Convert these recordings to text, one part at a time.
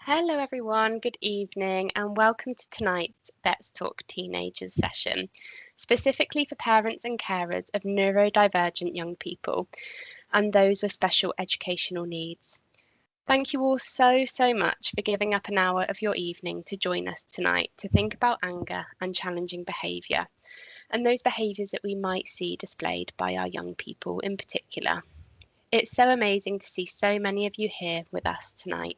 Hello everyone, good evening and welcome to tonight's Let's Talk Teenagers session, specifically for parents and carers of neurodivergent young people and those with special educational needs. Thank you all so much for giving up an hour of your evening to join us tonight to think about anger and challenging behaviour and those behaviours that we might see displayed by our young people in particular. It's so amazing to see so many of you here with us tonight.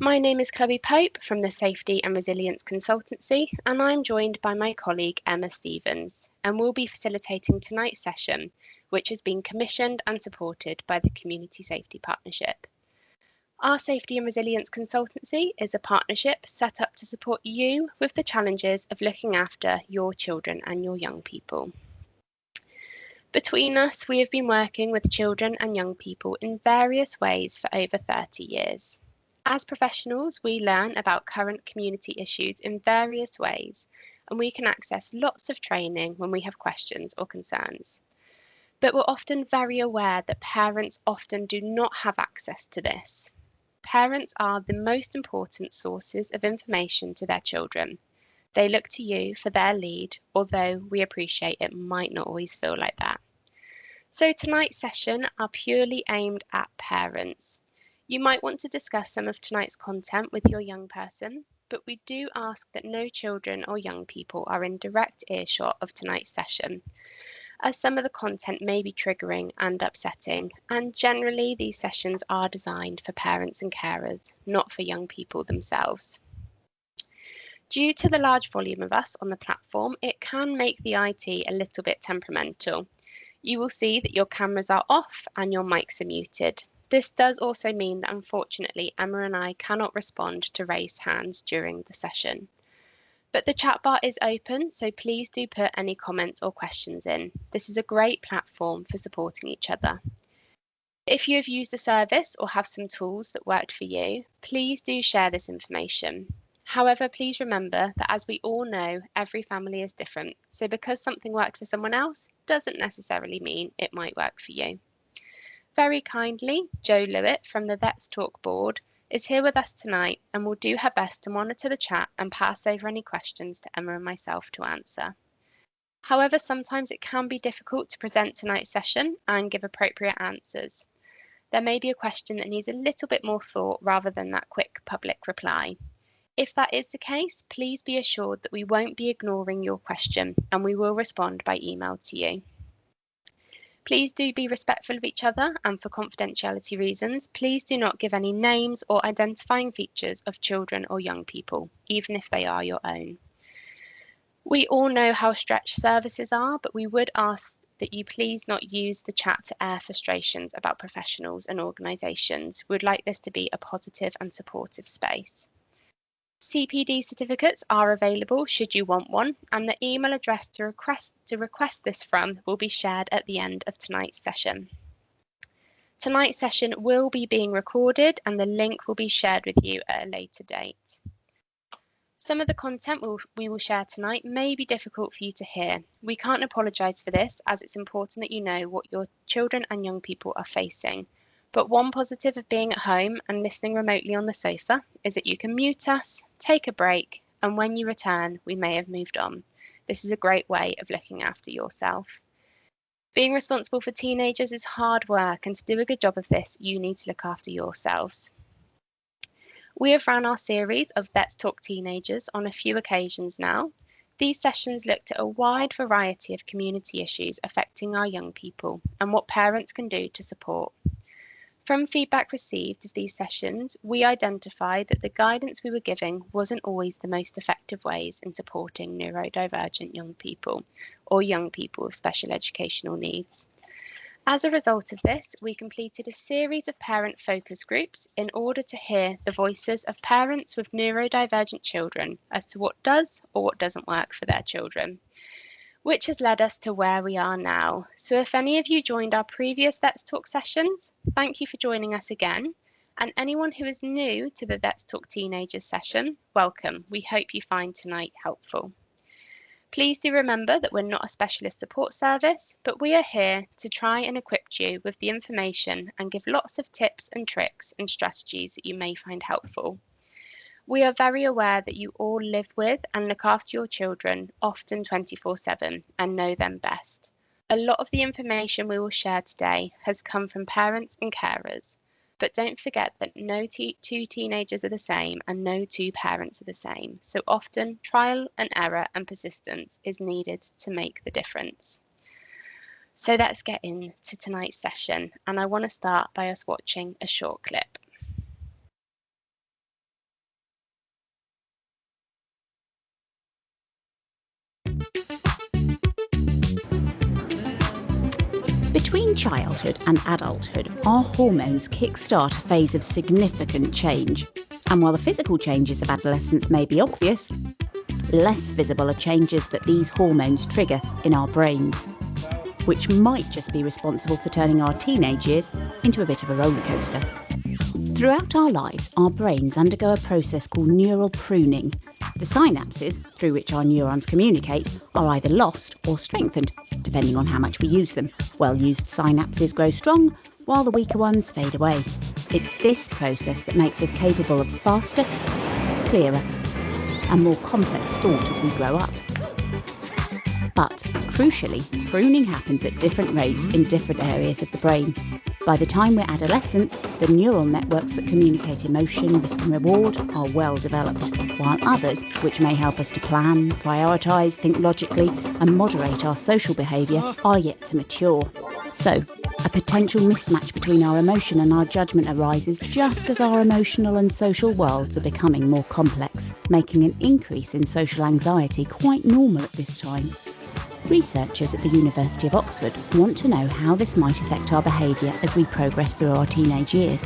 My name is Chloe Pope from the Safety and Resilience Consultancy, and I'm joined by my colleague Emma Stevens, and we'll be facilitating tonight's session, which has been commissioned and supported by the Community Safety Partnership. Our Safety and Resilience Consultancy is a partnership set up to support you with the challenges of looking after your children and your young people. Between us, we have been working with children and young people in various ways for over 30 years. As professionals, we learn about current community issues in various ways, and we can access lots of training when we have questions or concerns. But we're often very aware that parents often do not have access to this. Parents are the most important sources of information to their children. They look to you for their lead, although we appreciate it might not always feel like that. So tonight's session are purely aimed at parents. You might want to discuss some of tonight's content with your young person, but we do ask that no children or young people are in direct earshot of tonight's session, as some of the content may be triggering and upsetting, and generally these sessions are designed for parents and carers, not for young people themselves. Due to the large volume of us on the platform, it can make the IT a little bit temperamental. You will see that your cameras are off and your mics are muted. This does also mean that unfortunately Emma and I cannot respond to raised hands during the session. But the chat bar is open, so please do put any comments or questions in. This is a great platform for supporting each other. If you have used a service or have some tools that worked for you, please do share this information. However, please remember that as we all know, every family is different. So because something worked for someone else doesn't necessarily mean it might work for you. Very kindly, Jo Lewitt from the Let's Talk board is here with us tonight and will do her best to monitor the chat and pass over any questions to Emma and myself to answer. However, sometimes it can be difficult to present tonight's session and give appropriate answers. There may be a question that needs a little bit more thought rather than that quick public reply. If that is the case, please be assured that we won't be ignoring your question and we will respond by email to you. Please do be respectful of each other, and for confidentiality reasons, please do not give any names or identifying features of children or young people, even if they are your own. We all know how stretched services are, but we would ask that you please not use the chat to air frustrations about professionals and organisations. We'd like this to be a positive and supportive space. CPD certificates are available should you want one, and the email address to request this from will be shared at the end of tonight's session. Tonight's session will be being recorded and the link will be shared with you at a later date. Some of the content we will share tonight may be difficult for you to hear. We can't apologise for this, as it's important that you know what your children and young people are facing. But one positive of being at home and listening remotely on the sofa is that you can mute us, take a break, and when you return, we may have moved on. This is a great way of looking after yourself. Being responsible for teenagers is hard work, and to do a good job of this, you need to look after yourselves. We have run our series of Let's Talk Teenagers on a few occasions now. These sessions looked at a wide variety of community issues affecting our young people and what parents can do to support. From feedback received of these sessions, we identified that the guidance we were giving wasn't always the most effective ways in supporting neurodivergent young people or young people with special educational needs. As a result of this, we completed a series of parent focus groups in order to hear the voices of parents with neurodivergent children as to what does or what doesn't work for their children, which has led us to where we are now. So if any of you joined our previous Let's Talk sessions, thank you for joining us again. And anyone who is new to the Let's Talk Teenagers session, welcome. We hope you find tonight helpful. Please do remember that we're not a specialist support service, but we are here to try and equip you with the information and give lots of tips and tricks and strategies that you may find helpful. We are very aware that you all live with and look after your children, often 24/7, and know them best. A lot of the information we will share today has come from parents and carers, but don't forget that no two teenagers are the same and no two parents are the same. So often trial and error and persistence is needed to make the difference. So let's get into tonight's session, and I want to start by us watching a short clip. Between childhood and adulthood, our hormones kickstart a phase of significant change. And while the physical changes of adolescence may be obvious, less visible are changes that these hormones trigger in our brains, which might just be responsible for turning our teenage years into a bit of a roller coaster. Throughout our lives, our brains undergo a process called neural pruning. The synapses through which our neurons communicate are either lost or strengthened, depending on how much we use them. Well-used synapses grow strong, while the weaker ones fade away. It's this process that makes us capable of faster, clearer, and more complex thought as we grow up. But, crucially, pruning happens at different rates in different areas of the brain. By the time we're adolescents, the neural networks that communicate emotion, risk and reward are well developed, while others, which may help us to plan, prioritise, think logically and moderate our social behaviour, are yet to mature. So, a potential mismatch between our emotion and our judgment arises just as our emotional and social worlds are becoming more complex, making an increase in social anxiety quite normal at this time. Researchers at the University of Oxford want to know how this might affect our behaviour as we progress through our teenage years.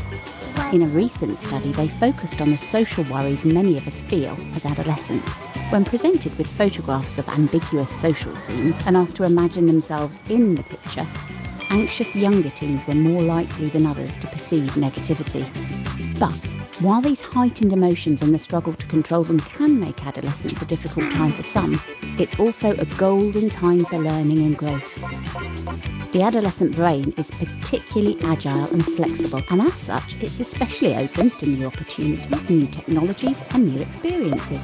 In a recent study, they focused on the social worries many of us feel as adolescents. When presented with photographs of ambiguous social scenes and asked to imagine themselves in the picture, anxious younger teens were more likely than others to perceive negativity. But while these heightened emotions and the struggle to control them can make adolescence a difficult time for some, it's also a golden time for learning and growth. The adolescent brain is particularly agile and flexible, and as such, it's especially open to new opportunities, new technologies, and new experiences.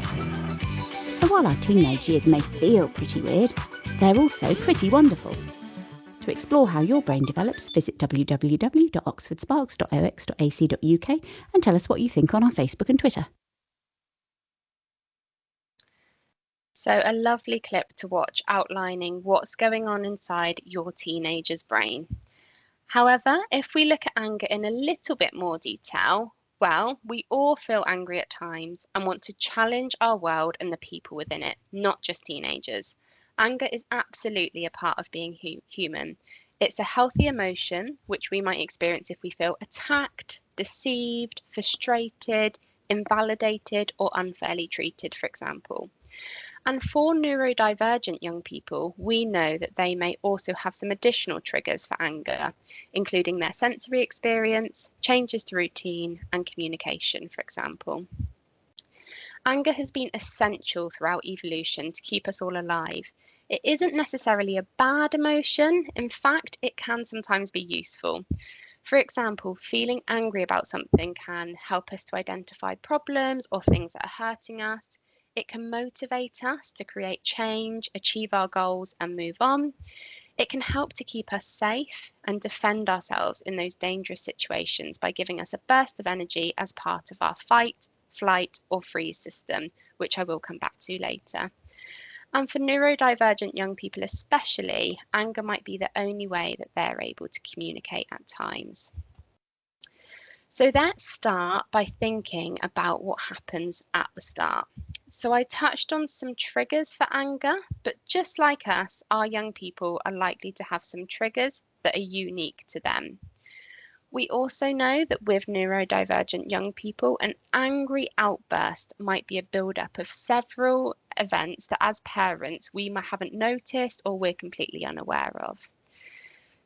So while our teenage years may feel pretty weird, they're also pretty wonderful. To explore how your brain develops, visit www.oxfordsparks.ox.ac.uk and tell us what you think on our Facebook and Twitter. So a lovely clip to watch outlining what's going on inside your teenager's brain. However, if we look at anger in a little bit more detail, well, we all feel angry at times and want to challenge our world and the people within it, not just teenagers. Anger is absolutely a part of being human. It's a healthy emotion, which we might experience if we feel attacked, deceived, frustrated, invalidated, or unfairly treated, for example. And for neurodivergent young people, we know that they may also have some additional triggers for anger, including their sensory experience, changes to routine, and communication, for example. Anger has been essential throughout evolution to keep us all alive. It isn't necessarily a bad emotion. In fact, it can sometimes be useful. For example, feeling angry about something can help us to identify problems or things that are hurting us. It can motivate us to create change, achieve our goals, and move on. It can help to keep us safe and defend ourselves in those dangerous situations by giving us a burst of energy as part of our fight, flight, or freeze system, which I will come back to later. And for neurodivergent young people especially, anger might be the only way that they're able to communicate at times. So let's start by thinking about what happens at the start. So I touched on some triggers for anger, but just like us, our young people are likely to have some triggers that are unique to them. We also know that with neurodivergent young people, an angry outburst might be a build-up of several events that as parents we haven't noticed or we're completely unaware of.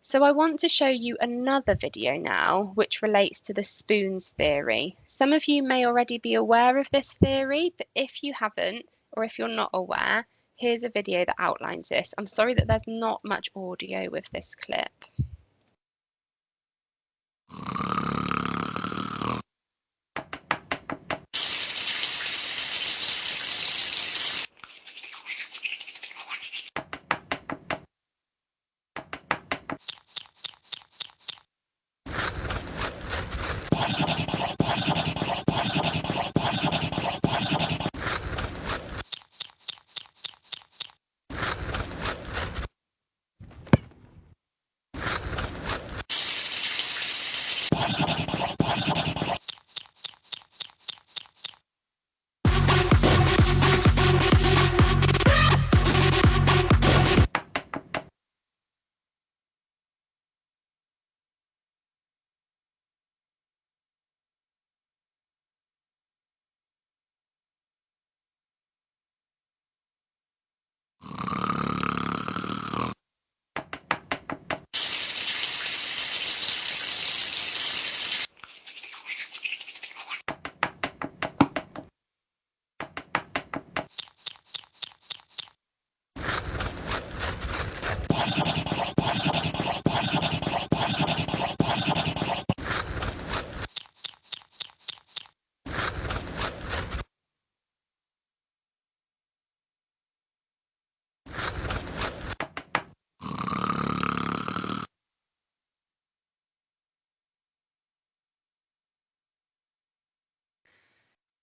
So I want to show you another video now, which relates to the spoons theory. Some of you may already be aware of this theory, but if you haven't, or if you're not aware, Here's a video that outlines this. I'm sorry that there's not much audio with this clip.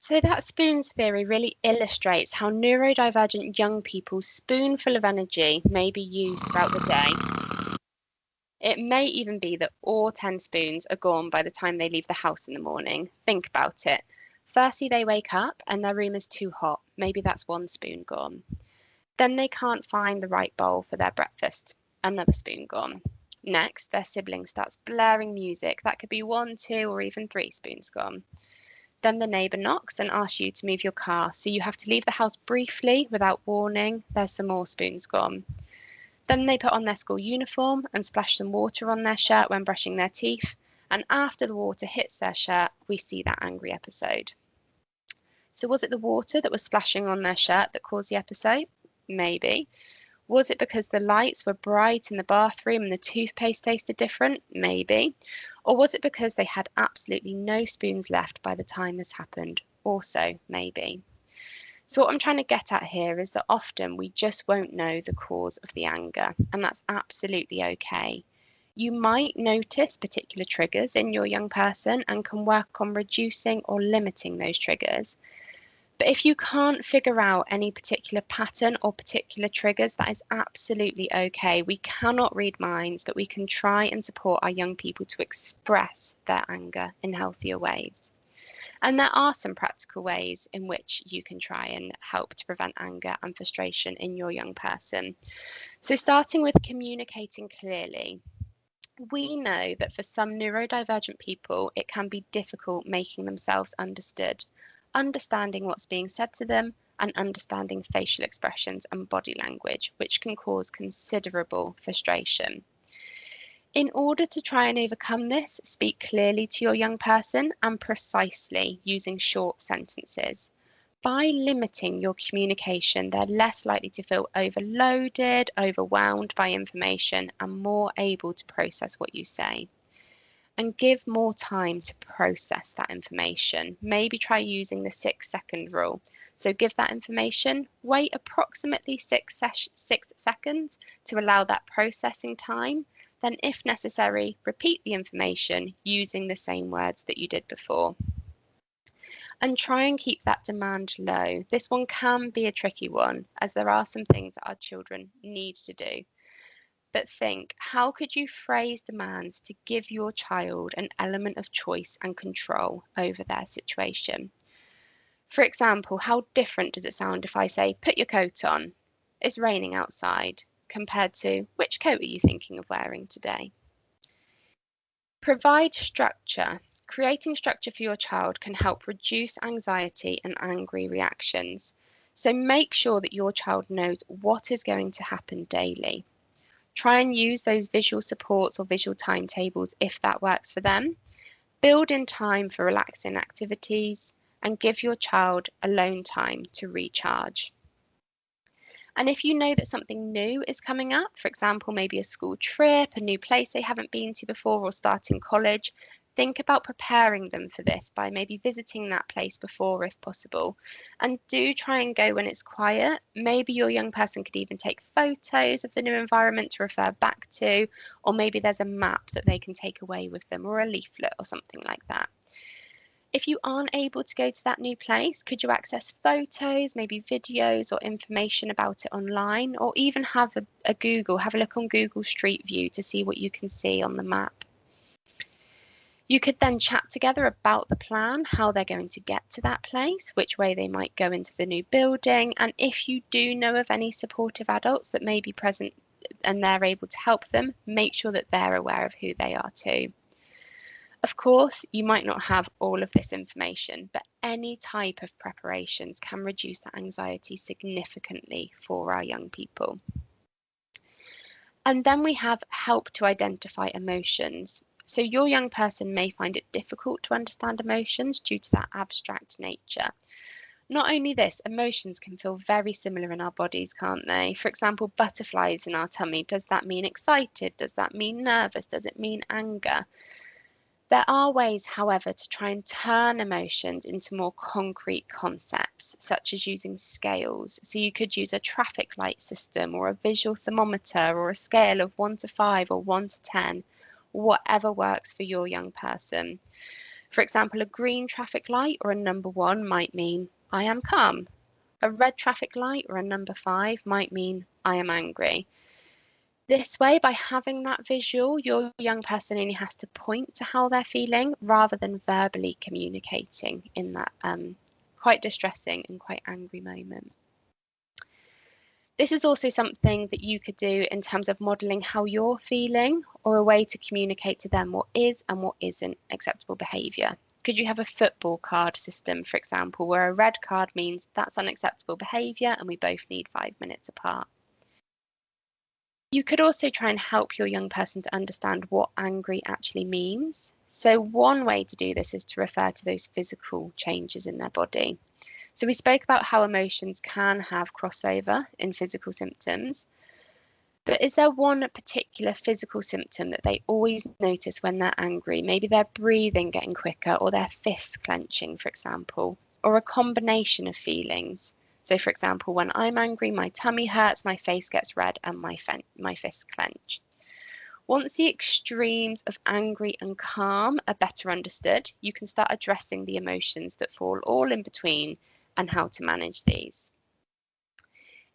So that spoons theory really illustrates how neurodivergent young people's spoonful of energy may be used throughout the day. It may even be that all 10 spoons are gone by the time they leave the house in the morning. Think about it. Firstly, they wake up and their room is too hot. Maybe that's one spoon gone. Then they can't find the right bowl for their breakfast. Another spoon gone. Next, their sibling starts blaring music. That could be 1, 2, or even 3 spoons gone. Then the neighbour knocks and asks you to move your car, so you have to leave the house briefly without warning. There's some more spoons gone. Then they put on their school uniform and splash some water on their shirt when brushing their teeth. And after the water hits their shirt, we see that angry episode. So was it the water that was splashing on their shirt that caused the episode? Maybe. Was it because the lights were bright in the bathroom and the toothpaste tasted different? Maybe. Or was it because they had absolutely no spoons left by the time this happened? Also, maybe. So what I'm trying to get at here is that often we just won't know the cause of the anger, and that's absolutely okay. You might notice particular triggers in your young person and can work on reducing or limiting those triggers. But if you can't figure out any particular pattern or particular triggers, that is absolutely okay. We cannot read minds, but we can try and support our young people to express their anger in healthier ways. And there are some practical ways in which you can try and help to prevent anger and frustration in your young person. So starting with communicating clearly. We know that for some neurodivergent people, it can be difficult making themselves understood, understanding what's being said to them, and understanding facial expressions and body language, which can cause considerable frustration. In order to try and overcome this, speak clearly to your young person and precisely using short sentences. By limiting your communication, they're less likely to feel overloaded, overwhelmed by information, and more able to process what you say. And give more time to process that information. Maybe try using the 6-second rule. So give that information, wait approximately 6 seconds to allow that processing time. Then, if necessary, repeat the information using the same words that you did before. And try and keep that demand low. This one can be a tricky one, as there are some things that our children need to do. But think, how could you phrase demands to give your child an element of choice and control over their situation? For example, how different does it sound if I say, put your coat on, it's raining outside, compared to, which coat are you thinking of wearing today? Provide structure. Creating structure for your child can help reduce anxiety and angry reactions. So make sure that your child knows what is going to happen daily. Try and use those visual supports or visual timetables if that works for them. Build in time for relaxing activities and give your child alone time to recharge. And if you know that something new is coming up, for example, maybe a school trip, a new place they haven't been to before, or starting college, think about preparing them for this by maybe visiting that place before if possible. And do try and go when it's quiet. Maybe your young person could even take photos of the new environment to refer back to, or maybe there's a map that they can take away with them, or a leaflet or something like that. If you aren't able to go to that new place, could you access photos, maybe videos or information about it online, or even have a look on Google Street View to see what you can see on the map? You could then chat together about the plan, how they're going to get to that place, which way they might go into the new building, and if you do know of any supportive adults that may be present and they're able to help them, make sure that they're aware of who they are too. Of course, you might not have all of this information, but any type of preparations can reduce that anxiety significantly for our young people. And then we have help to identify emotions. So your young person may find it difficult to understand emotions due to that abstract nature. Not only this, emotions can feel very similar in our bodies, can't they? For example, butterflies in our tummy. Does that mean excited? Does that mean nervous? Does it mean anger? There are ways, however, to try and turn emotions into more concrete concepts, such as using scales. So you could use a traffic light system, or a visual thermometer, or a scale of 1 to 5 or 1 to 10, whatever works for your young person. For example, a green traffic light or a number 1 might mean I am calm. A red traffic light or a number 5 might mean I am angry. This way, by having that visual, your young person only has to point to how they're feeling rather than verbally communicating in that quite distressing and quite angry moment. This is also something that you could do in terms of modelling how you're feeling, or a way to communicate to them what is and what isn't acceptable behaviour. Could you have a football card system, for example, where a red card means that's unacceptable behaviour and we both need 5 minutes apart? You could also try and help your young person to understand what angry actually means. So one way to do this is to refer to those physical changes in their body. So we spoke about how emotions can have crossover in physical symptoms. But is there one particular physical symptom that they always notice when they're angry? Maybe their breathing getting quicker, or their fists clenching, for example, or a combination of feelings. So, for example, when I'm angry, my tummy hurts, my face gets red, and my fists clench. Once the extremes of angry and calm are better understood, you can start addressing the emotions that fall all in between and how to manage these.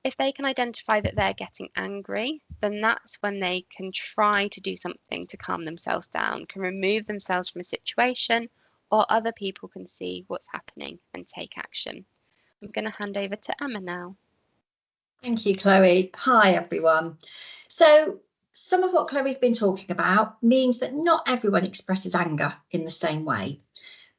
If they can identify that they're getting angry, then that's when they can try to do something to calm themselves down, can remove themselves from a situation, or other people can see what's happening and take action. I'm going to hand over to Emma now. Thank you, Chloe. Hi, everyone. So some of what Chloe's been talking about means that not everyone expresses anger in the same way.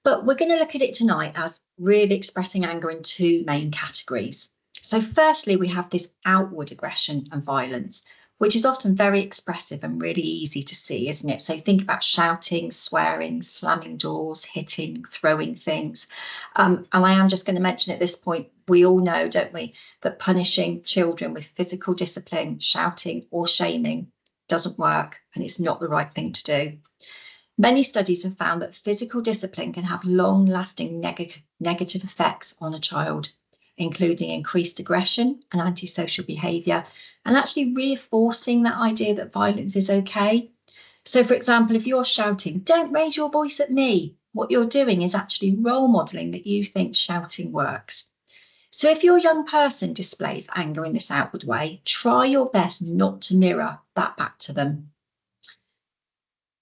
But we're going to look at it tonight as really expressing anger in 2 main categories. So firstly, we have this outward aggression and violence, which is often very expressive and really easy to see, isn't it? So think about shouting, swearing, slamming doors, hitting, throwing things. And I am just going to mention at this point, we all know, don't we, that punishing children with physical discipline, shouting or shaming doesn't work, and it's not the right thing to do. Many studies have found that physical discipline can have long-lasting negative effects on a child, including increased aggression and antisocial behaviour, and actually reinforcing that idea that violence is okay. So, for example, if you're shouting, "Don't raise your voice at me," what you're doing is actually role modelling that you think shouting works. So if your young person displays anger in this outward way, try your best not to mirror that back to them.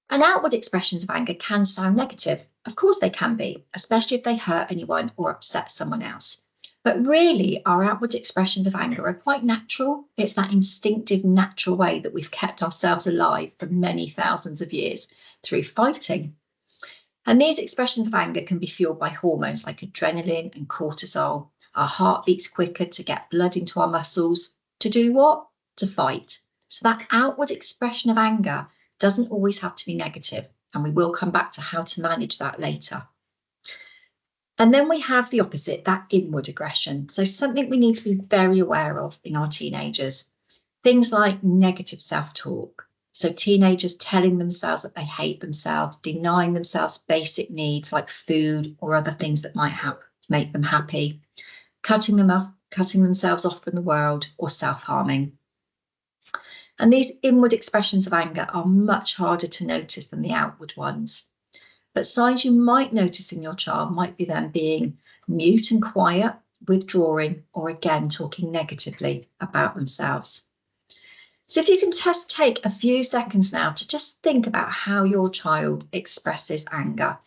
And outward expressions of anger can sound negative. Of course they can be, especially if they hurt anyone or upset someone else. But really, our outward expressions of anger are quite natural. It's that instinctive, natural way that we've kept ourselves alive for many thousands of years through fighting. And these expressions of anger can be fueled by hormones like adrenaline and cortisol. Our heart beats quicker to get blood into our muscles. To do what? To fight. So that outward expression of anger doesn't always have to be negative, and we will come back to how to manage that later. And then we have the opposite, that inward aggression. So something we need to be very aware of in our teenagers. Things like negative self-talk. So teenagers telling themselves that they hate themselves, denying themselves basic needs like food or other things that might make them happy, cutting themselves off from the world, or self-harming. And these inward expressions of anger are much harder to notice than the outward ones. But signs you might notice in your child might be them being mute and quiet, withdrawing, or again talking negatively about themselves. So if you can just take a few seconds now to just think about how your child expresses anger.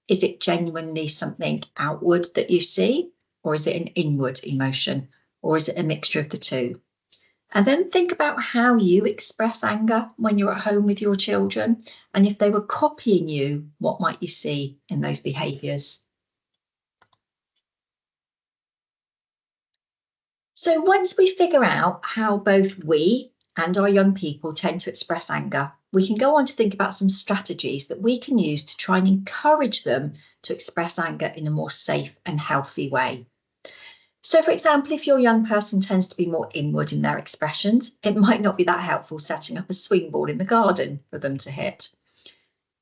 Is it genuinely something outward that you see, or is it an inward emotion, or is it a mixture of the two? And then think about how you express anger when you're at home with your children, and if they were copying you, what might you see in those behaviours? So once we figure out how both we and our young people tend to express anger, we can go on to think about some strategies that we can use to try and encourage them to express anger in a more safe and healthy way. So, for example, if your young person tends to be more inward in their expressions, it might not be that helpful setting up a swing ball in the garden for them to hit.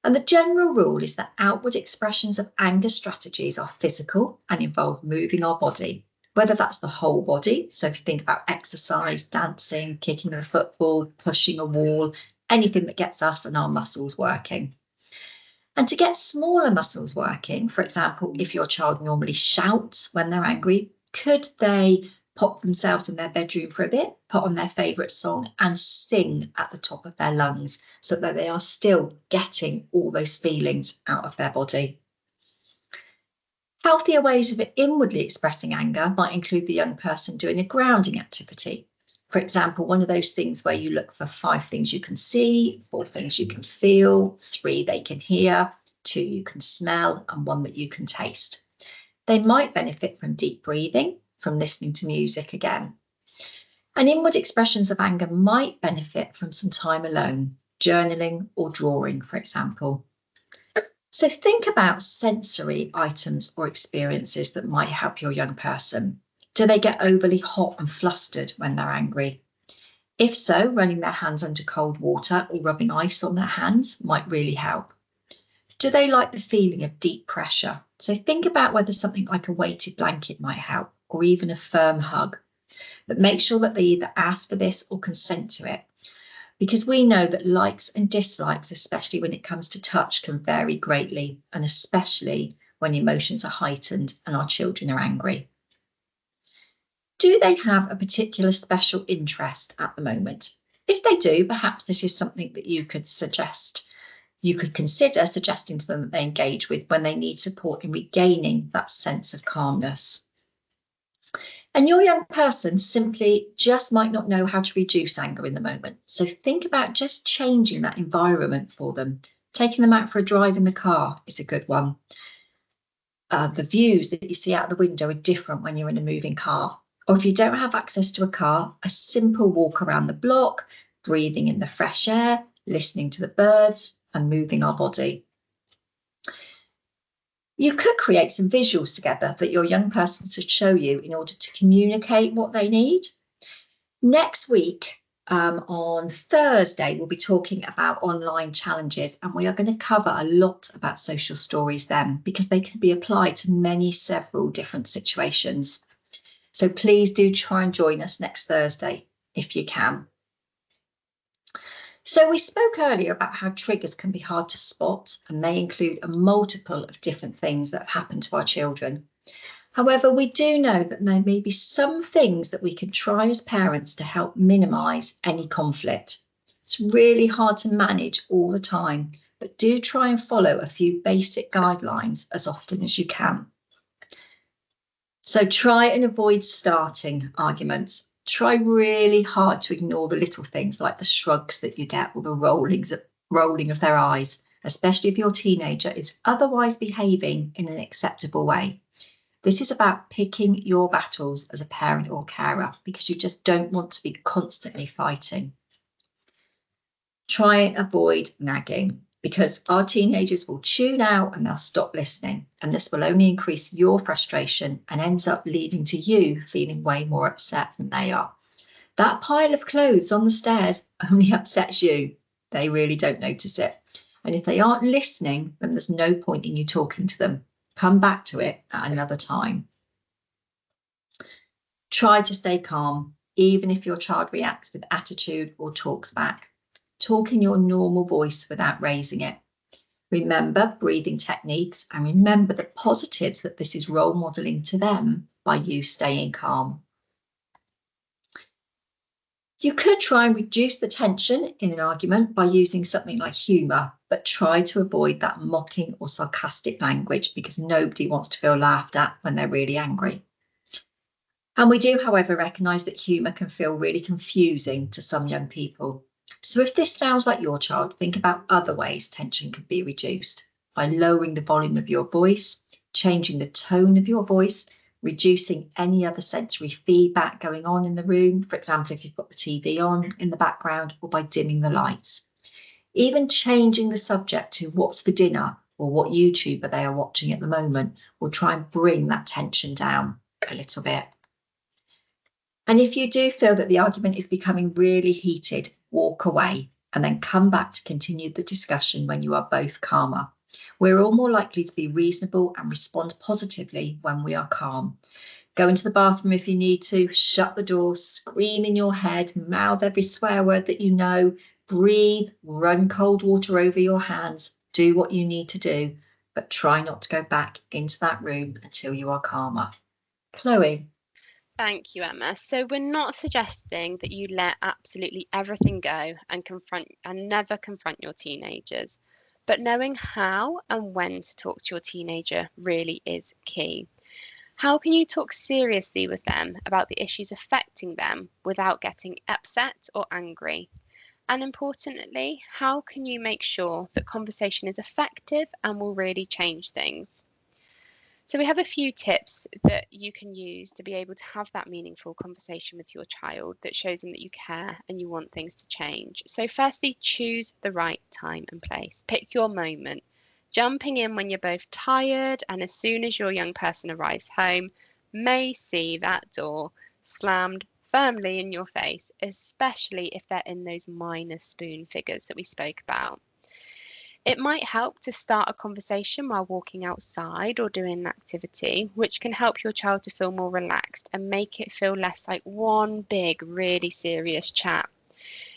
And the general rule is that outward expressions of anger strategies are physical and involve moving our body, whether that's the whole body. So if you think about exercise, dancing, kicking a football, pushing a wall, anything that gets us and our muscles working. And to get smaller muscles working, for example, if your child normally shouts when they're angry, could they pop themselves in their bedroom for a bit, put on their favourite song and sing at the top of their lungs so that they are still getting all those feelings out of their body? Healthier ways of inwardly expressing anger might include the young person doing a grounding activity. For example, one of those things where you look for 5 things you can see, 4 things you can feel, 3 they can hear, 2 you can smell, and 1 that you can taste. They might benefit from deep breathing, from listening to music again. And inward expressions of anger might benefit from some time alone, journaling or drawing, for example. So think about sensory items or experiences that might help your young person. Do they get overly hot and flustered when they're angry? If so, running their hands under cold water or rubbing ice on their hands might really help. Do they like the feeling of deep pressure? So think about whether something like a weighted blanket might help, or even a firm hug. But make sure that they either ask for this or consent to it, because we know that likes and dislikes, especially when it comes to touch, can vary greatly, and especially when emotions are heightened and our children are angry. Do they have a particular special interest at the moment? If they do, perhaps this is something that you could suggest. You could consider suggesting to them that they engage with when they need support in regaining that sense of calmness. And your young person simply just might not know how to reduce anger in the moment. So think about just changing that environment for them. Taking them out for a drive in the car is a good one. The views that you see out the window are different when you're in a moving car. Or if you don't have access to a car, a simple walk around the block, breathing in the fresh air, listening to the birds, and moving our body. You could create some visuals together that your young person should show you in order to communicate what they need. Next week, on Thursday, we'll be talking about online challenges, and we are going to cover a lot about social stories then, because they can be applied to several different situations. So please do try and join us next Thursday if you can. So we spoke earlier about how triggers can be hard to spot and may include a multiple of different things that have happened to our children. However, we do know that there may be some things that we can try as parents to help minimise any conflict. It's really hard to manage all the time, but do try and follow a few basic guidelines as often as you can. So try and avoid starting arguments. Try really hard to ignore the little things like the shrugs that you get or the rolling of their eyes, especially if your teenager is otherwise behaving in an acceptable way. This is about picking your battles as a parent or carer, because you just don't want to be constantly fighting. Try and avoid nagging. because our teenagers will tune out and they'll stop listening. And this will only increase your frustration and ends up leading to you feeling way more upset than they are. That pile of clothes on the stairs only upsets you. They really don't notice it. And if they aren't listening, then there's no point in you talking to them. Come back to it at another time. Try to stay calm, even if your child reacts with attitude or talks back. Talk in your normal voice without raising it. Remember breathing techniques and remember the positives that this is role modeling to them by you staying calm. You could try and reduce the tension in an argument by using something like humour, but try to avoid that mocking or sarcastic language because nobody wants to feel laughed at when they're really angry. And we do, however, recognise that humour can feel really confusing to some young people. So if this sounds like your child, think about other ways tension can be reduced by lowering the volume of your voice, changing the tone of your voice, reducing any other sensory feedback going on in the room. For example, if you've got the TV on in the background, or by dimming the lights. Even changing the subject to what's for dinner or what YouTuber they are watching at the moment will try and bring that tension down a little bit. And if you do feel that the argument is becoming really heated, walk away and then come back to continue the discussion when you are both calmer. We're all more likely to be reasonable and respond positively when we are calm. Go into the bathroom if you need to, shut the door, scream in your head, mouth every swear word that you know, breathe, run cold water over your hands, do what you need to do, but try not to go back into that room until you are calmer. Chloe. Thank you, Emma. So we're not suggesting that you let absolutely everything go and never confront your teenagers, but knowing how and when to talk to your teenager really is key. How can you talk seriously with them about the issues affecting them without getting upset or angry? And importantly, how can you make sure that conversation is effective and will really change things? So we have a few tips that you can use to be able to have that meaningful conversation with your child that shows them that you care and you want things to change. So firstly, choose the right time and place. Pick your moment. Jumping in when you're both tired and as soon as your young person arrives home may see that door slammed firmly in your face, especially if they're in those minor spoon figures that we spoke about. It might help to start a conversation while walking outside or doing an activity, which can help your child to feel more relaxed and make it feel less like one big, really serious chat.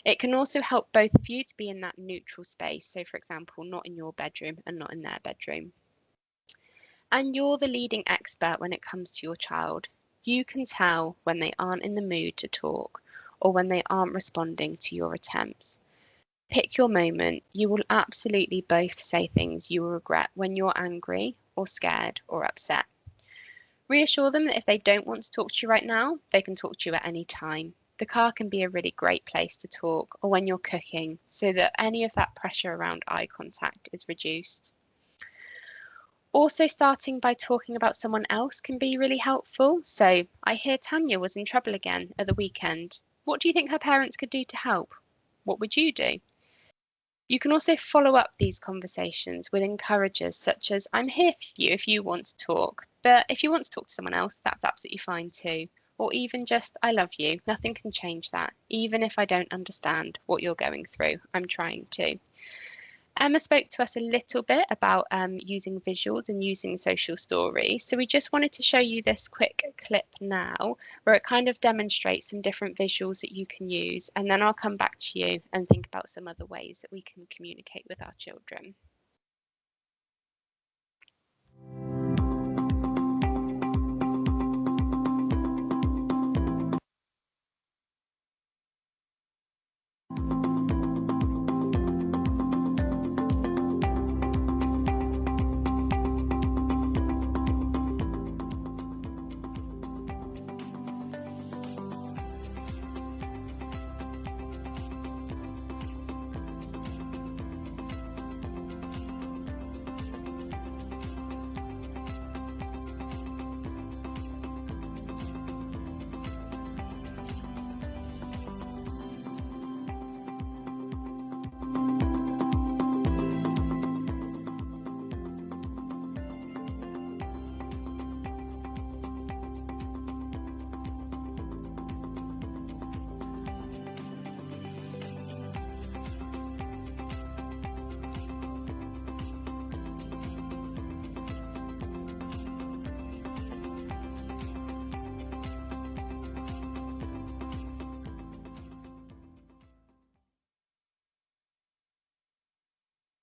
It can also help both of you to be in that neutral space. So, for example, not in your bedroom and not in their bedroom. And you're the leading expert when it comes to your child. You can tell when they aren't in the mood to talk or when they aren't responding to your attempts. Pick your moment. You will absolutely both say things you will regret when you're angry or scared or upset. Reassure them that if they don't want to talk to you right now, they can talk to you at any time. The car can be a really great place to talk, or when you're cooking, so that any of that pressure around eye contact is reduced. Also, starting by talking about someone else can be really helpful. So, I hear Tanya was in trouble again at the weekend. What do you think her parents could do to help? What would you do? You can also follow up these conversations with encouragers such as, I'm here for you if you want to talk, but if you want to talk to someone else, that's absolutely fine too. Or even just, I love you, nothing can change that. Even if I don't understand what you're going through, I'm trying to. Emma spoke to us a little bit about using visuals and using social stories. So we just wanted to show you this quick clip now where it kind of demonstrates some different visuals that you can use. And then I'll come back to you and think about some other ways that we can communicate with our children.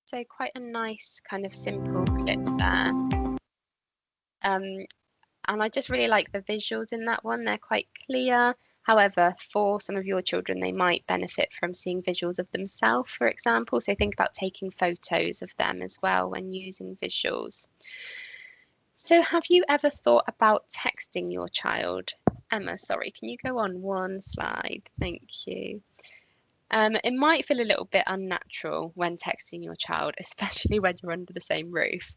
So quite a nice kind of simple clip there. And I just really like the visuals in that one. They're quite clear. However, for some of your children, they might benefit from seeing visuals of themselves, for example. So think about taking photos of them as well when using visuals. So have you ever thought about texting your child? Emma, sorry, can you go on one slide? Thank you. It might feel a little bit unnatural when texting your child, especially when you're under the same roof.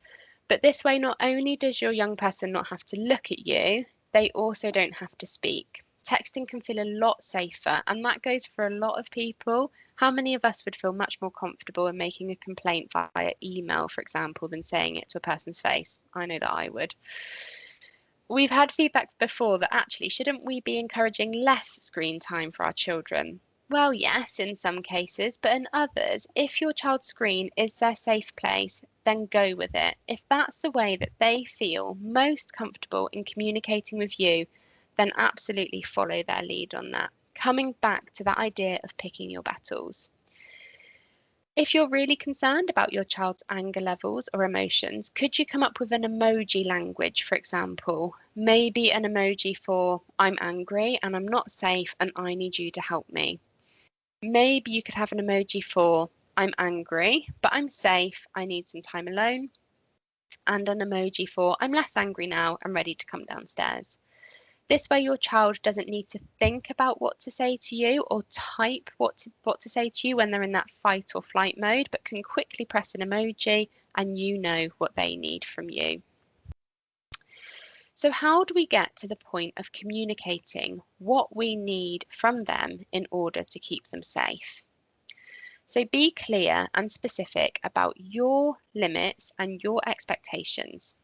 But this way, not only does your young person not have to look at you, they also don't have to speak. Texting can feel a lot safer, and that goes for a lot of people. How many of us would feel much more comfortable in making a complaint via email, for example, than saying it to a person's face? I know that I would. We've had feedback before that actually, shouldn't we be encouraging less screen time for our children? Well, yes, in some cases, but in others, if your child's screen is their safe place, then go with it. If that's the way that they feel most comfortable in communicating with you, then absolutely follow their lead on that. Coming back to that idea of picking your battles. If you're really concerned about your child's anger levels or emotions, could you come up with an emoji language, for example? Maybe an emoji for I'm angry and I'm not safe and I need you to help me. Maybe you could have an emoji for I'm angry, but I'm safe, I need some time alone. And an emoji for I'm less angry now, I'm ready to come downstairs. This way your child doesn't need to think about what to say to you or type what to say to you when they're in that fight or flight mode, but can quickly press an emoji and you know what they need from you. So how do we get to the point of communicating what we need from them in order to keep them safe? So be clear and specific about your limits and your expectations.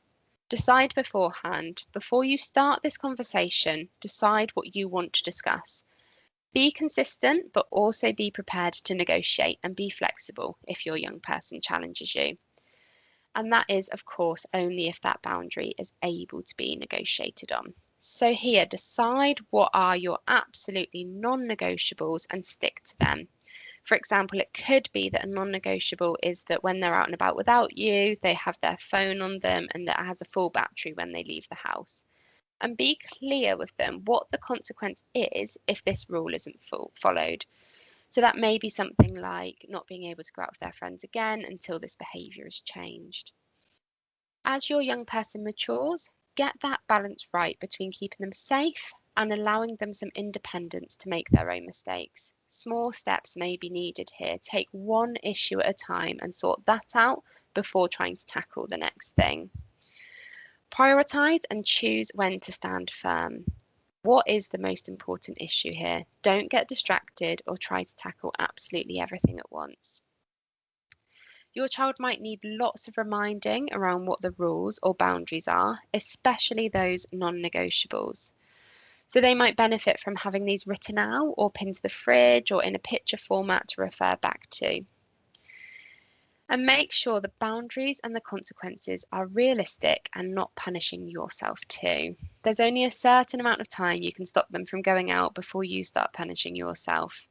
Decide beforehand, before you start this conversation, decide what you want to discuss. Be consistent, but also be prepared to negotiate and be flexible if your young person challenges you. And that is, of course, only if that boundary is able to be negotiated on. So here, decide what are your absolutely non-negotiables and stick to them. For example, it could be that a non-negotiable is that when they're out and about without you, they have their phone on them and that it has a full battery when they leave the house. And be clear with them what the consequence is if this rule isn't followed. So that may be something like not being able to go out with their friends again until this behaviour is changed. As your young person matures, get that balance right between keeping them safe and allowing them some independence to make their own mistakes. Small steps may be needed here. Take one issue at a time and sort that out before trying to tackle the next thing. Prioritise and choose when to stand firm. What is the most important issue here? Don't get distracted or try to tackle absolutely everything at once. Your child might need lots of reminding around what the rules or boundaries are, especially those non-negotiables. So they might benefit from having these written out or pinned to the fridge or in a picture format to refer back to. And make sure the boundaries and the consequences are realistic and not punishing yourself too. There's only a certain amount of time you can stop them from going out before you start punishing yourself.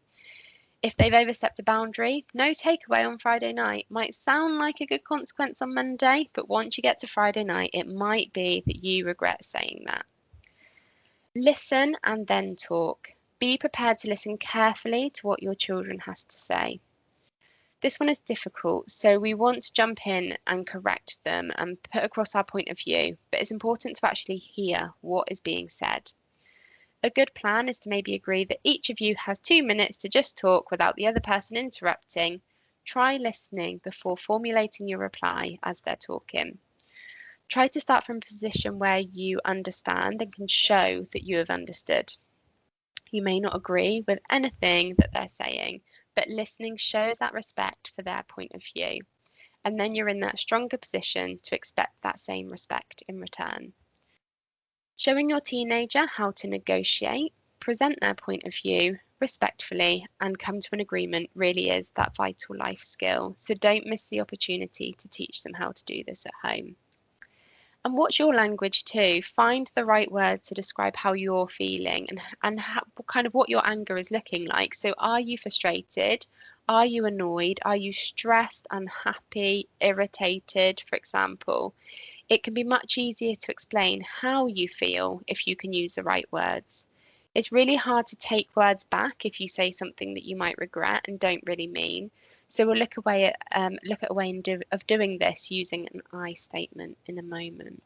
If they've overstepped a boundary, no takeaway on Friday night might sound like a good consequence on Monday, but once you get to Friday night, it might be that you regret saying that. Listen and then talk. Be prepared to listen carefully to what your children has to say. This one is difficult, so we want to jump in and correct them and put across our point of view, but it's important to actually hear what is being said. A good plan is to maybe agree that each of you has 2 minutes to just talk without the other person interrupting. Try listening before formulating your reply as they're talking. Try to start from a position where you understand and can show that you have understood. You may not agree with anything that they're saying, but listening shows that respect for their point of view. And then you're in that stronger position to expect that same respect in return. Showing your teenager how to negotiate, present their point of view respectfully, and come to an agreement really is that vital life skill. So don't miss the opportunity to teach them how to do this at home. And watch your language too. Find the right words to describe how you're feeling and how, kind of what your anger is looking like. So are you frustrated? Are you annoyed? Are you stressed, unhappy, irritated, for example? It can be much easier to explain how you feel if you can use the right words. It's really hard to take words back if you say something that you might regret and don't really mean. So we'll look at a way of doing this using an I statement in a moment.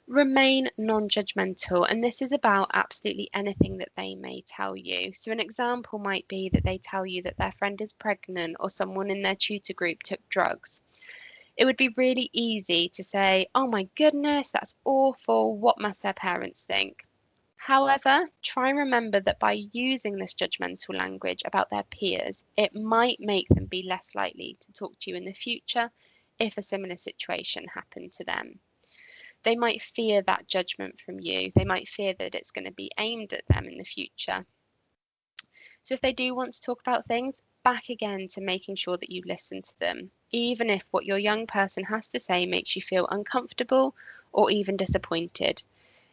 Remain non-judgmental, and this is about absolutely anything that they may tell you. So an example might be that they tell you that their friend is pregnant or someone in their tutor group took drugs. It would be really easy to say, oh my goodness, that's awful. What must their parents think? However, try and remember that by using this judgmental language about their peers, it might make them be less likely to talk to you in the future if a similar situation happened to them. They might fear that judgment from you. They might fear that it's going to be aimed at them in the future. So if they do want to talk about things, back again to making sure that you listen to them, even if what your young person has to say makes you feel uncomfortable or even disappointed.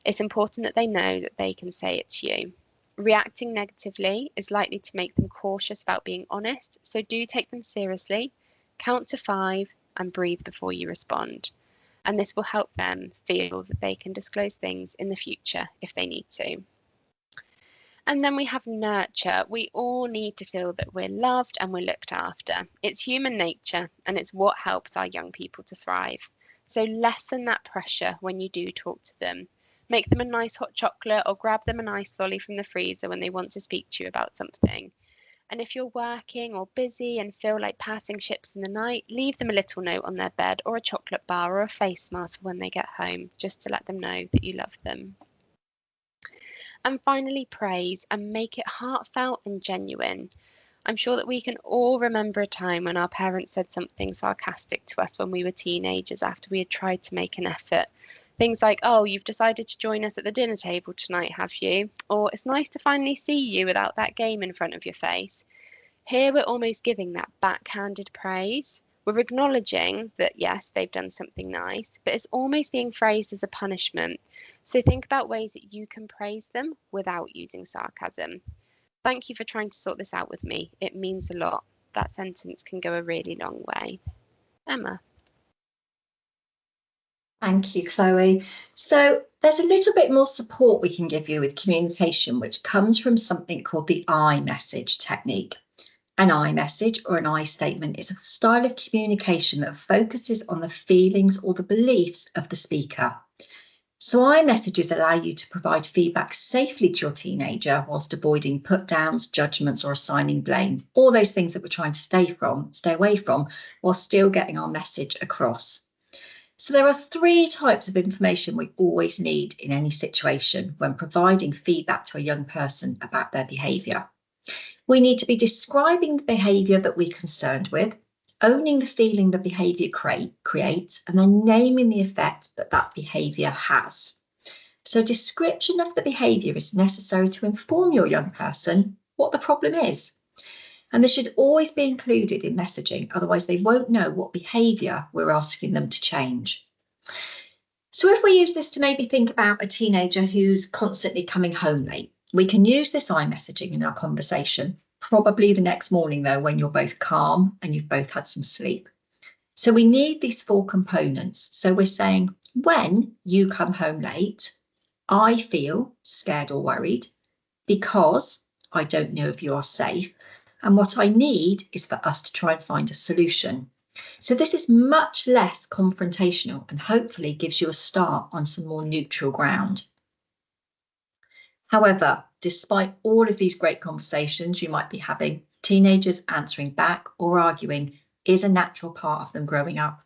It's important that they know that they can say it to you. Reacting negatively is likely to make them cautious about being honest, so do take them seriously, count to 5 and breathe before you respond. And this will help them feel that they can disclose things in the future if they need to. And then we have nurture. We all need to feel that we're loved and we're looked after. It's human nature and it's what helps our young people to thrive. So lessen that pressure when you do talk to them. Make them a nice hot chocolate or grab them a nice lolly from the freezer when they want to speak to you about something. And if you're working or busy and feel like passing ships in the night, leave them a little note on their bed or a chocolate bar or a face mask when they get home, just to let them know that you love them. And finally, praise and make it heartfelt and genuine. I'm sure that we can all remember a time when our parents said something sarcastic to us when we were teenagers after we had tried to make an effort. Things like, oh, you've decided to join us at the dinner table tonight, have you? Or it's nice to finally see you without that game in front of your face. Here we're almost giving that backhanded praise. We're acknowledging that, yes, they've done something nice, but it's almost being phrased as a punishment. So think about ways that you can praise them without using sarcasm. Thank you for trying to sort this out with me. It means a lot. That sentence can go a really long way. Emma. Thank you, Chloe. So there's a little bit more support we can give you with communication, which comes from something called the I message technique. An I message or an I statement is a style of communication that focuses on the feelings or the beliefs of the speaker. So I messages allow you to provide feedback safely to your teenager whilst avoiding put downs, judgments, or assigning blame. All those things that we're trying to stay away from, while still getting our message across. So there are 3 types of information we always need in any situation when providing feedback to a young person about their behaviour. We need to be describing the behaviour that we're concerned with, owning the feeling the behaviour creates, and then naming the effect that that behaviour has. So description of the behaviour is necessary to inform your young person what the problem is. And this should always be included in messaging, otherwise they won't know what behaviour we're asking them to change. So if we use this to maybe think about a teenager who's constantly coming home late, we can use this iMessaging in our conversation, probably the next morning though, when you're both calm and you've both had some sleep. So we need these 4 components. So we're saying, when you come home late, I feel scared or worried because I don't know if you are safe. And what I need is for us to try and find a solution. So this is much less confrontational and hopefully gives you a start on some more neutral ground. However, despite all of these great conversations you might be having, teenagers answering back or arguing is a natural part of them growing up.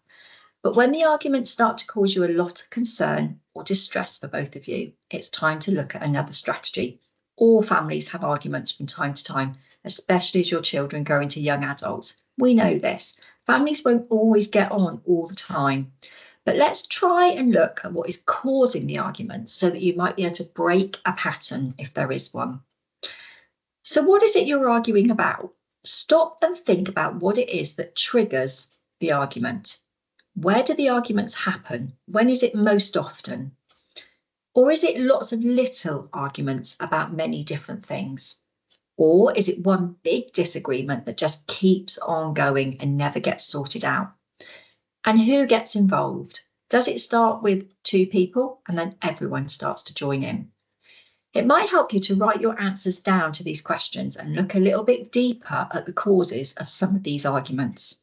But when the arguments start to cause you a lot of concern or distress for both of you, it's time to look at another strategy. All families have arguments from time to time, especially as your children grow into young adults. We know this. Families won't always get on all the time. But let's try and look at what is causing the arguments so that you might be able to break a pattern if there is one. So what is it you're arguing about? Stop and think about what it is that triggers the argument. Where do the arguments happen? When is it most often? Or is it lots of little arguments about many different things? Or is it one big disagreement that just keeps on going and never gets sorted out? And who gets involved? Does it start with 2 people and then everyone starts to join in? It might help you to write your answers down to these questions and look a little bit deeper at the causes of some of these arguments.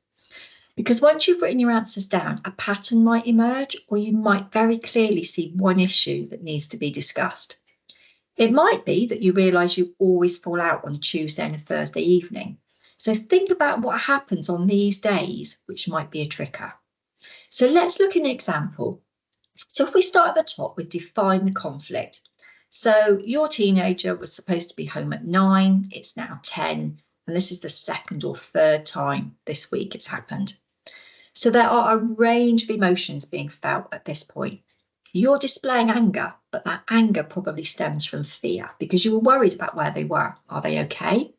Because once you've written your answers down, a pattern might emerge, or you might very clearly see one issue that needs to be discussed. It might be that you realise you always fall out on a Tuesday and a Thursday evening. So think about what happens on these days, which might be a trigger. So let's look at an example. So if we start at the top with define the conflict. So your teenager was supposed to be home at 9, it's now 10, and this is the second or third time this week it's happened. So there are a range of emotions being felt at this point. You're displaying anger, but that anger probably stems from fear because you were worried about where they were. Are they okay?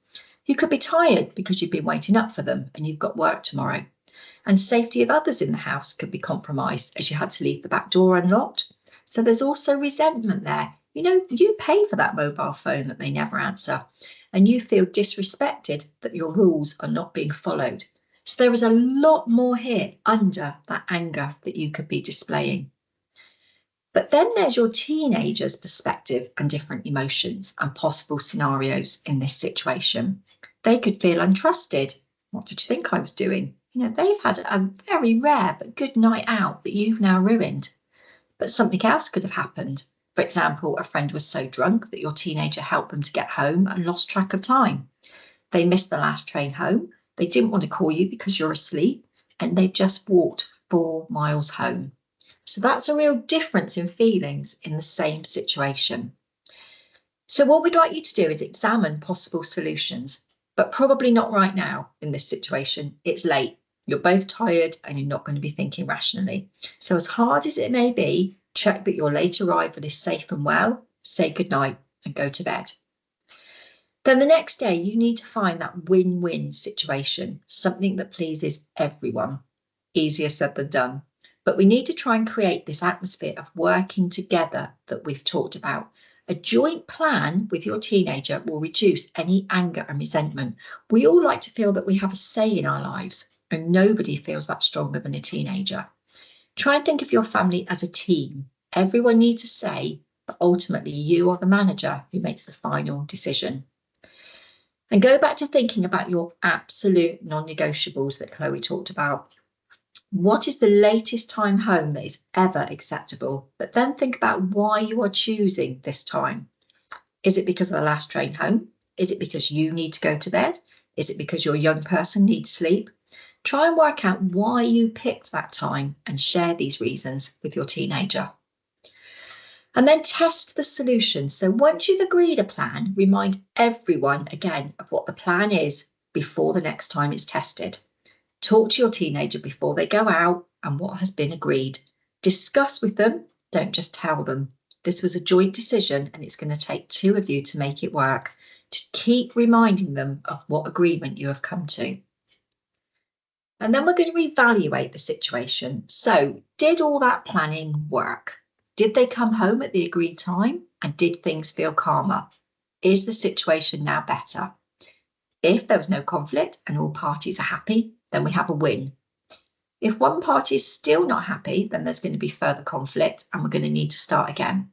You could be tired because you've been waiting up for them and you've got work tomorrow. And safety of others in the house could be compromised as you had to leave the back door unlocked. So there's also resentment there. You know, you pay for that mobile phone that they never answer, and you feel disrespected that your rules are not being followed. So there is a lot more here under that anger that you could be displaying. But then there's your teenager's perspective and different emotions and possible scenarios in this situation. They could feel untrusted. What did you think I was doing? You know, they've had a very rare but good night out that you've now ruined. But something else could have happened. For example, a friend was so drunk that your teenager helped them to get home and lost track of time. They missed the last train home. They didn't want to call you because you're asleep, and they've just walked 4 miles home. So that's a real difference in feelings in the same situation. So what we'd like you to do is examine possible solutions, but probably not right now in this situation. It's late. You're both tired and you're not going to be thinking rationally. So as hard as it may be, check that your late arrival is safe and well, say goodnight and go to bed. Then the next day, you need to find that win-win situation, something that pleases everyone. Easier said than done. But we need to try and create this atmosphere of working together that we've talked about. A joint plan with your teenager will reduce any anger and resentment. We all like to feel that we have a say in our lives, and nobody feels that stronger than a teenager. Try and think of your family as a team. Everyone needs a say, but ultimately you are the manager who makes the final decision. And go back to thinking about your absolute non-negotiables that Chloe talked about. What is the latest time home that is ever acceptable? But then think about why you are choosing this time. Is it because of the last train home? Is it because you need to go to bed? Is it because your young person needs sleep? Try and work out why you picked that time and share these reasons with your teenager. And then test the solution. So once you've agreed a plan, remind everyone again of what the plan is before the next time it's tested. Talk to your teenager before they go out and what has been agreed. Discuss with them, don't just tell them. This was a joint decision and it's going to take 2 of you to make it work. Just keep reminding them of what agreement you have come to. And then we're going to evaluate the situation. So, did all that planning work? Did they come home at the agreed time? And did things feel calmer? Is the situation now better? If there was no conflict and all parties are happy, then we have a win. If one party is still not happy, then there's going to be further conflict and we're going to need to start again.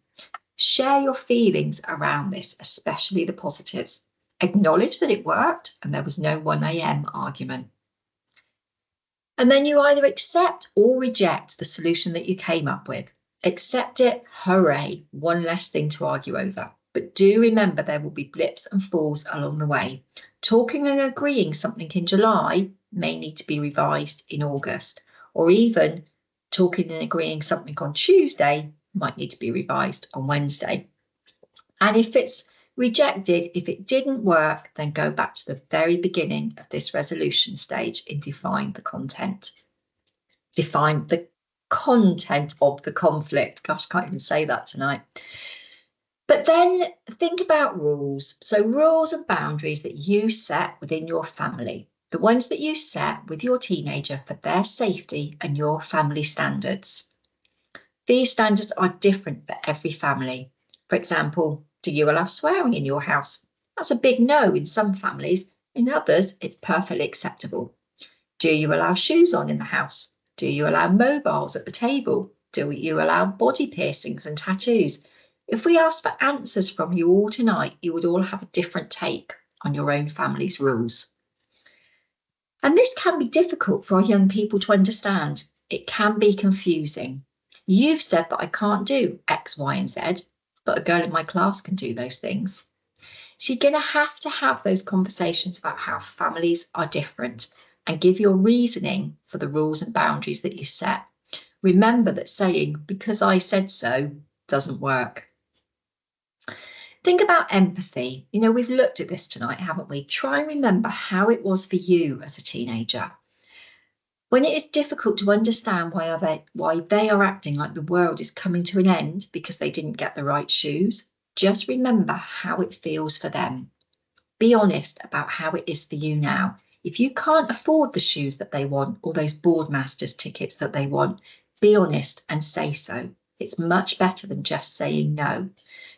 Share your feelings around this, especially the positives. Acknowledge that it worked and there was no 1 a.m. argument. And then you either accept or reject the solution that you came up with. Accept it, hooray, one less thing to argue over. But do remember there will be blips and falls along the way. Talking and agreeing something in July may need to be revised in August, or even talking and agreeing something on Tuesday might need to be revised on Wednesday. And if it's rejected, if it didn't work, then go back to the very beginning of this resolution stage and define the content. Define the content of the conflict. Gosh, I can't even say that tonight. But then think about rules. So rules and boundaries that you set within your family, the ones that you set with your teenager for their safety and your family standards. These standards are different for every family. For example, do you allow swearing in your house? That's a big no in some families. In others, it's perfectly acceptable. Do you allow shoes on in the house? Do you allow mobiles at the table? Do you allow body piercings and tattoos? If we asked for answers from you all tonight, you would all have a different take on your own family's rules. And this can be difficult for our young people to understand. It can be confusing. You've said that I can't do X, Y, and Z, but a girl in my class can do those things. So you're going to have those conversations about how families are different and give your reasoning for the rules and boundaries that you set. Remember that saying, because I said so, doesn't work. Think about empathy. We've looked at this tonight, haven't we? Try and remember how it was for you as a teenager. When it is difficult to understand why they are acting like the world is coming to an end because they didn't get the right shoes, just remember how it feels for them. Be honest about how it is for you now. If you can't afford the shoes that they want or those Boardmasters tickets that they want, be honest and say so. It's much better than just saying no.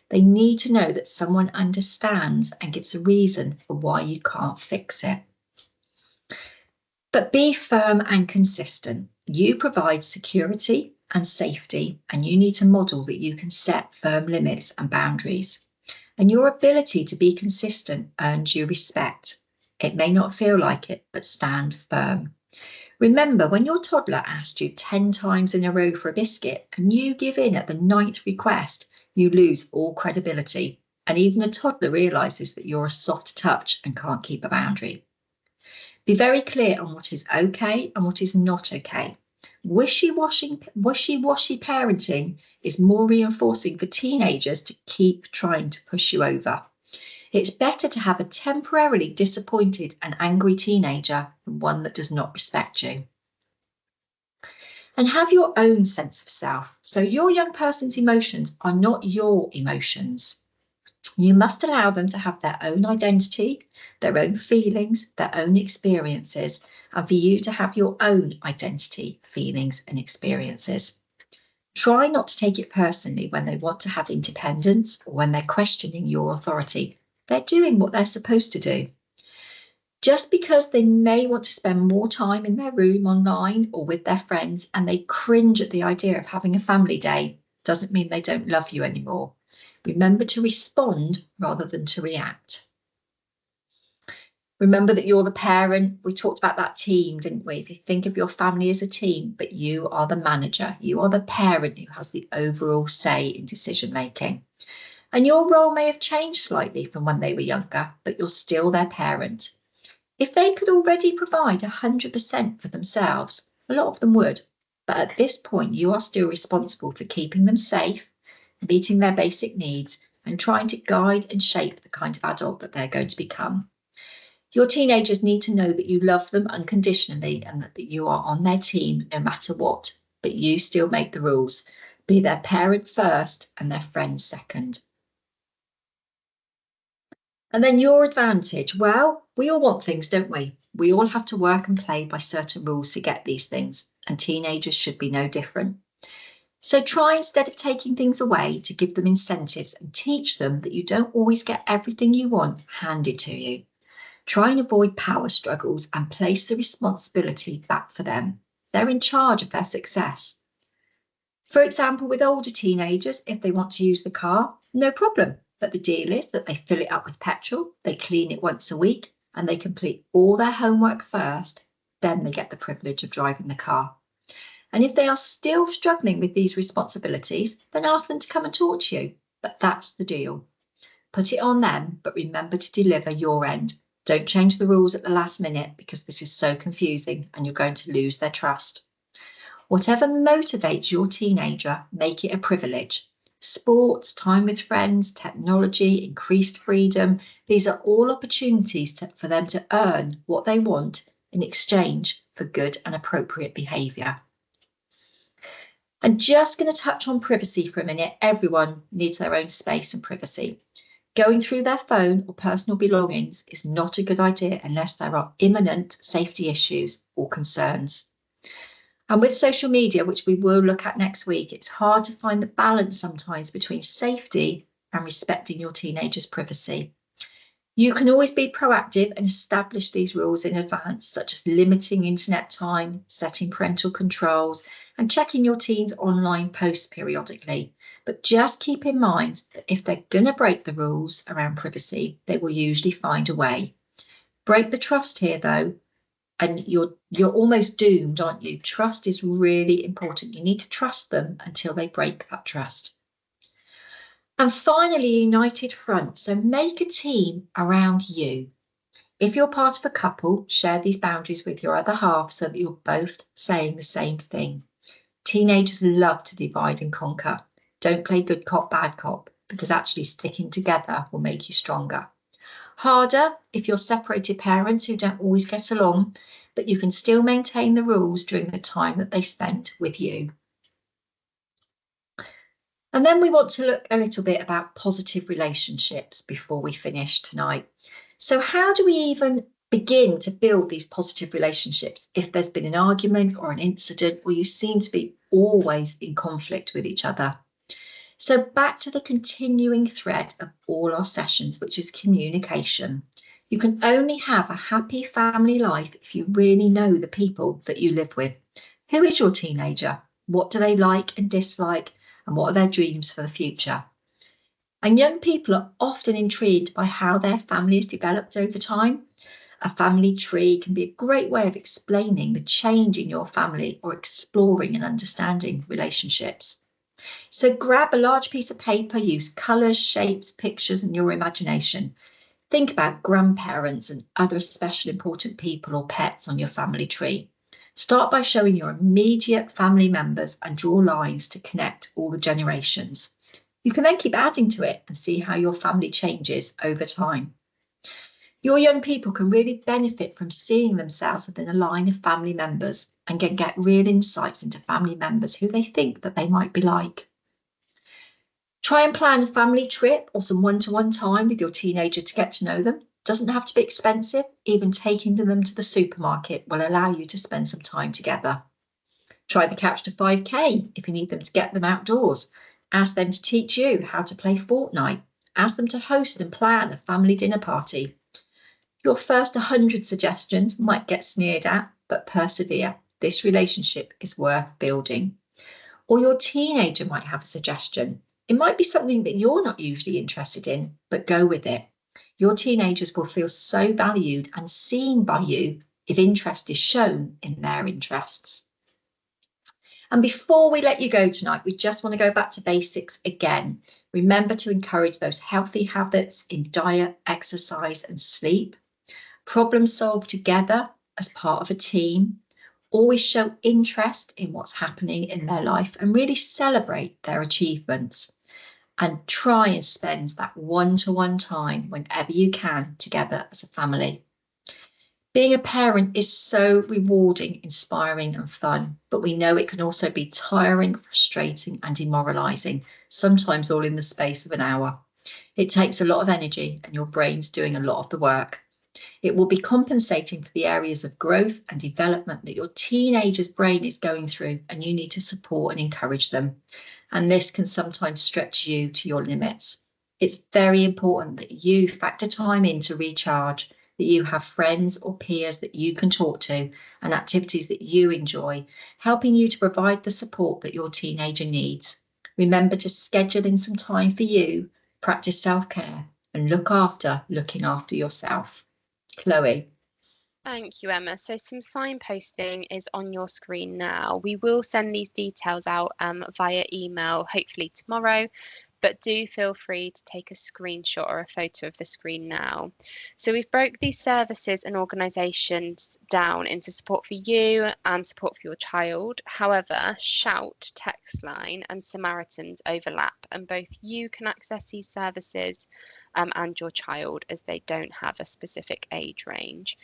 They need to know that someone understands and gives a reason for why you can't fix it. But be firm and consistent. You provide security and safety, and you need to model that you can set firm limits and boundaries. And your ability to be consistent earns you respect. It may not feel like it, but stand firm. Remember, when your toddler asked you 10 times in a row for a biscuit and you give in at the 9th request, you lose all credibility. And even the toddler realises that you're a soft touch and can't keep a boundary. Be very clear on what is okay and what is not okay. Wishy-washy parenting is more reinforcing for teenagers to keep trying to push you over. It's better to have a temporarily disappointed and angry teenager than one that does not respect you. And have your own sense of self. So your young person's emotions are not your emotions. You must allow them to have their own identity, their own feelings, their own experiences, and for you to have your own identity, feelings, and experiences. Try not to take it personally when they want to have independence or when they're questioning your authority. They're doing what they're supposed to do. Just because they may want to spend more time in their room online or with their friends and they cringe at the idea of having a family day doesn't mean they don't love you anymore. Remember to respond rather than to react. Remember that you're the parent. We talked about that team, didn't we? If you think of your family as a team, but you are the manager, you are the parent who has the overall say in decision making. And your role may have changed slightly from when they were younger, but you're still their parent. If they could already provide 100% for themselves, a lot of them would. But at this point, you are still responsible for keeping them safe, meeting their basic needs, and trying to guide and shape the kind of adult that they're going to become. Your teenagers need to know that you love them unconditionally and that you are on their team no matter what, but you still make the rules. Be their parent first and their friend second. And then your advantage. Well, we all want things, don't we? We all have to work and play by certain rules to get these things, and teenagers should be no different. So try, instead of taking things away, to give them incentives and teach them that you don't always get everything you want handed to you. Try and avoid power struggles and place the responsibility back for them. They're in charge of their success. For example, with older teenagers, if they want to use the car, no problem. But the deal is that they fill it up with petrol, they clean it once a week, and they complete all their homework first. Then they get the privilege of driving the car. And if they are still struggling with these responsibilities, then ask them to come and talk to you. But that's the deal. Put it on them, but remember to deliver your end. Don't change the rules at the last minute because this is so confusing and you're going to lose their trust. Whatever motivates your teenager, make it a privilege. Sports, time with friends, technology, increased freedom, these are all opportunities for them to earn what they want in exchange for good and appropriate behaviour. I'm just going to touch on privacy for a minute. Everyone needs their own space and privacy. Going through their phone or personal belongings is not a good idea unless there are imminent safety issues or concerns. And with social media, which we will look at next week, it's hard to find the balance sometimes between safety and respecting your teenager's privacy. You can always be proactive and establish these rules in advance, such as limiting internet time, setting parental controls, and checking your teen's online posts periodically. But just keep in mind that if they're going to break the rules around privacy, they will usually find a way. Break the trust here, though, and you're almost doomed, aren't you? Trust is really important. You need to trust them until they break that trust. And finally, united front. So make a team around you. If you're part of a couple, share these boundaries with your other half so that you're both saying the same thing. Teenagers love to divide and conquer. Don't play good cop, bad cop, because actually sticking together will make you stronger. Harder if you're separated parents who don't always get along, but you can still maintain the rules during the time that they spend with you. And then we want to look a little bit about positive relationships before we finish tonight. So how do we even begin to build these positive relationships if there's been an argument or an incident or you seem to be always in conflict with each other? So back to the continuing thread of all our sessions, which is communication. You can only have a happy family life if you really know the people that you live with. Who is your teenager? What do they like and dislike? And what are their dreams for the future? And young people are often intrigued by how their family has developed over time. A family tree can be a great way of explaining the change in your family or exploring and understanding relationships. So grab a large piece of paper, use colours, shapes, pictures, and your imagination. Think about grandparents and other especially important people or pets on your family tree. Start by showing your immediate family members and draw lines to connect all the generations. You can then keep adding to it and see how your family changes over time. Your young people can really benefit from seeing themselves within a line of family members and can get real insights into family members who they think that they might be like. Try and plan a family trip or some one-to-one time with your teenager to get to know them. Doesn't have to be expensive. Even taking them to the supermarket will allow you to spend some time together. Try the Couch to 5K if you need them to get them outdoors. Ask them to teach you how to play Fortnite. Ask them to host and plan a family dinner party. Your first 100 suggestions might get sneered at, but persevere. This relationship is worth building. Or your teenager might have a suggestion. It might be something that you're not usually interested in, but go with it. Your teenagers will feel so valued and seen by you if interest is shown in their interests. And before we let you go tonight, we just want to go back to basics again. Remember to encourage those healthy habits in diet, exercise, and sleep. Problem solve together as part of a team. Always show interest in what's happening in their life and really celebrate their achievements. And try and spend that one-to-one time whenever you can together as a family. Being a parent is so rewarding, inspiring and fun, but we know it can also be tiring, frustrating and demoralising, sometimes all in the space of an hour. It takes a lot of energy and your brain's doing a lot of the work. It will be compensating for the areas of growth and development that your teenager's brain is going through, and you need to support and encourage them. And this can sometimes stretch you to your limits. It's very important that you factor time in to recharge, that you have friends or peers that you can talk to and activities that you enjoy, helping you to provide the support that your teenager needs. Remember to schedule in some time for you, practice self-care and looking after yourself. Chloe. Thank you, Emma. So some signposting is on your screen now. We will send these details out via email, hopefully tomorrow, but do feel free to take a screenshot or a photo of the screen now. So we've broke these services and organisations down into support for you and support for your child. However, Shout, Text Line and Samaritans overlap, and both you can access these services and your child, as they don't have a specific age range.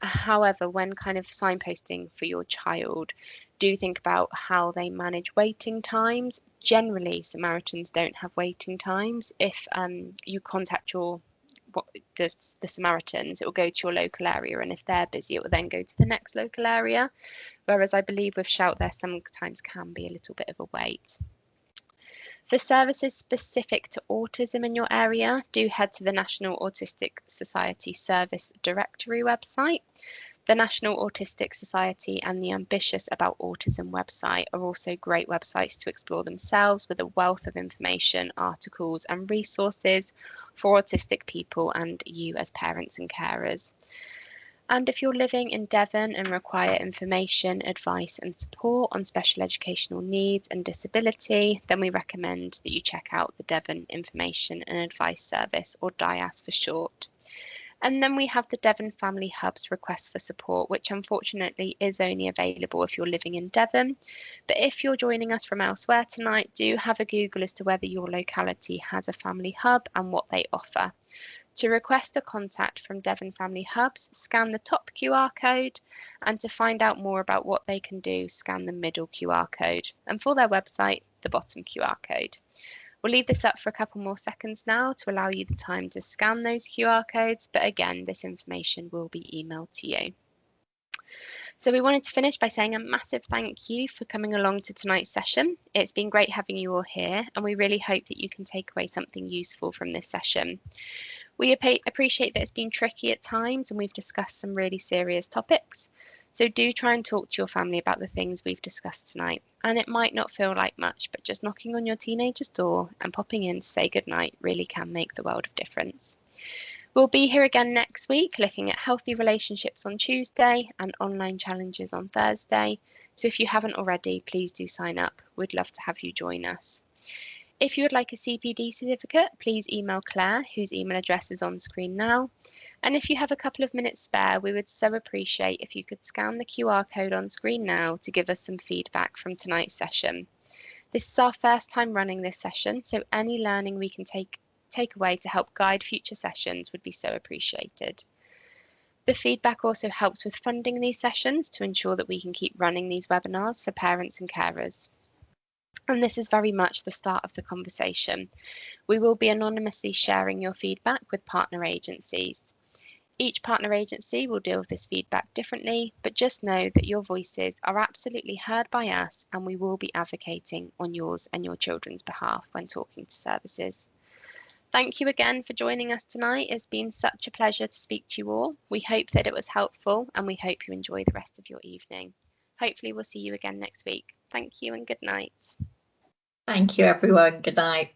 However, when kind of signposting for your child, do think about how they manage waiting times. Generally, Samaritans don't have waiting times. If you contact the Samaritans, it will go to your local area, and if they're busy, it will then go to the next local area. Whereas I believe with Shout, there sometimes can be a little bit of a wait. For services specific to autism in your area, do head to the National Autistic Society Service Directory website. The National Autistic Society and the Ambitious About Autism website are also great websites to explore themselves, with a wealth of information, articles and resources for autistic people and you as parents and carers. And if you're living in Devon and require information, advice and support on special educational needs and disability, then we recommend that you check out the Devon Information and Advice Service, or DIAS for short. And then we have the Devon Family Hub's request for support, which unfortunately is only available if you're living in Devon. But if you're joining us from elsewhere tonight, do have a Google as to whether your locality has a family hub and what they offer. To request a contact from Devon Family Hubs, scan the top QR code, and to find out more about what they can do, scan the middle QR code, and for their website, the bottom QR code. We'll leave this up for a couple more seconds now to allow you the time to scan those QR codes, but again, this information will be emailed to you. So we wanted to finish by saying a massive thank you for coming along to tonight's session. It's been great having you all here, and we really hope that you can take away something useful from this session. We appreciate that it's been tricky at times and we've discussed some really serious topics. So do try and talk to your family about the things we've discussed tonight. And it might not feel like much, but just knocking on your teenager's door and popping in to say goodnight really can make the world of difference. We'll be here again next week looking at healthy relationships on Tuesday and online challenges on Thursday. So if you haven't already, please do sign up. We'd love to have you join us. If you would like a CPD certificate, please email Claire, whose email address is on screen now. And if you have a couple of minutes spare, we would so appreciate if you could scan the QR code on screen now to give us some feedback from tonight's session. This is our first time running this session, so any learning we can take away to help guide future sessions would be so appreciated. The feedback also helps with funding these sessions to ensure that we can keep running these webinars for parents and carers. And this is very much the start of the conversation. We will be anonymously sharing your feedback with partner agencies. Each partner agency will deal with this feedback differently, but just know that your voices are absolutely heard by us, and we will be advocating on yours and your children's behalf when talking to services. Thank you again for joining us tonight. It's been such a pleasure to speak to you all. We hope that it was helpful, and we hope you enjoy the rest of your evening. Hopefully we'll see you again next week. Thank you and good night. Thank you, everyone. Good night.